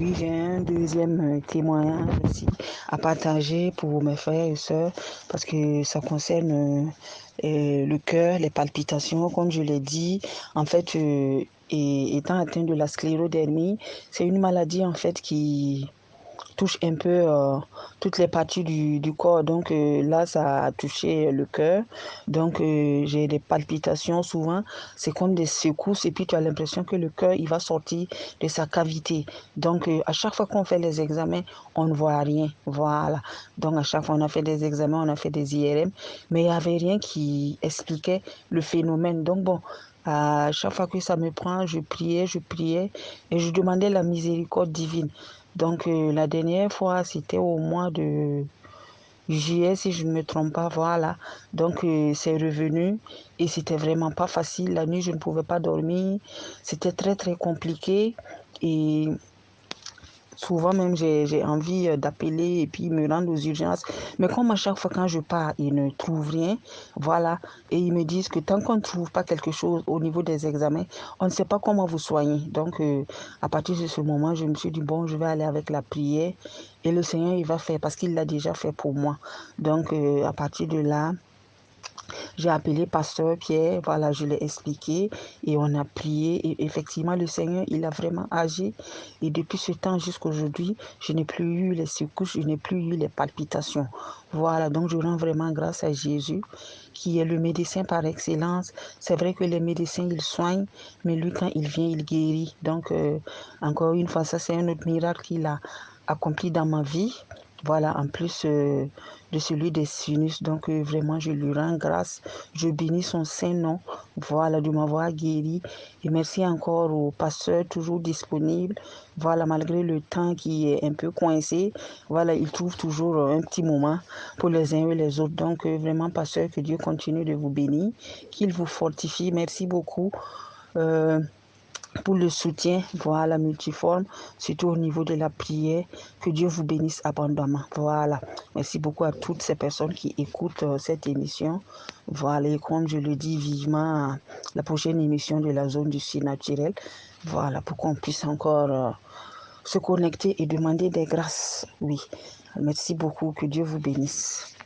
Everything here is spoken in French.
oui, j'ai un deuxième témoignage aussi à partager pour mes frères et sœurs parce que ça concerne le cœur, les palpitations, comme je l'ai dit. En fait, étant atteint de la sclérodermie, c'est une maladie en fait qui touche un peu toutes les parties du corps. Donc là, ça a touché le cœur. Donc j'ai des palpitations souvent. C'est comme des secousses et puis tu as l'impression que le cœur, il va sortir de sa cavité. Donc à chaque fois qu'on fait les examens, on ne voit rien. Voilà. Donc à chaque fois, on a fait des examens, on a fait des IRM, mais il n'y avait rien qui expliquait le phénomène. Donc bon, à chaque fois que ça me prend, je priais et je demandais la miséricorde divine. Donc la dernière fois, c'était au mois de juillet, si je ne me trompe pas, voilà. Donc c'est revenu et c'était vraiment pas facile. La nuit, je ne pouvais pas dormir. C'était très très compliqué et souvent même j'ai envie d'appeler et puis me rendre aux urgences. Mais comme à chaque fois quand je pars, ils ne trouvent rien, voilà. Et ils me disent que tant qu'on ne trouve pas quelque chose au niveau des examens, on ne sait pas comment vous soigner. Donc à partir de ce moment, je me suis dit, bon, je vais aller avec la prière et le Seigneur, il va faire parce qu'il l'a déjà fait pour moi. Donc à partir de là, j'ai appelé Pasteur Pierre, voilà, je l'ai expliqué et on a prié et effectivement le Seigneur, il a vraiment agi et depuis ce temps jusqu'à aujourd'hui, je n'ai plus eu les secousses, je n'ai plus eu les palpitations. Voilà, donc je rends vraiment grâce à Jésus qui est le médecin par excellence. C'est vrai que les médecins, ils soignent, mais lui, quand il vient, il guérit. Donc, encore une fois, ça, c'est un autre miracle qu'il a accompli dans ma vie. Voilà, en plus de celui des sinus. Donc, vraiment, je lui rends grâce. Je bénis son Saint-Nom. Voilà, de m'avoir guéri. Et merci encore au pasteur, toujours disponible. Voilà, malgré le temps qui est un peu coincé. Voilà, il trouve toujours un petit moment pour les uns et les autres. Donc, vraiment, pasteur, que Dieu continue de vous bénir, qu'il vous fortifie. Merci beaucoup. Pour le soutien, voilà, multiforme, surtout au niveau de la prière. Que Dieu vous bénisse abondamment. Voilà. Merci beaucoup à toutes ces personnes qui écoutent cette émission. Voilà, et comme je le dis vivement, la prochaine émission de la zone du surnaturel. Voilà, pour qu'on puisse encore se connecter et demander des grâces. Oui. Merci beaucoup. Que Dieu vous bénisse.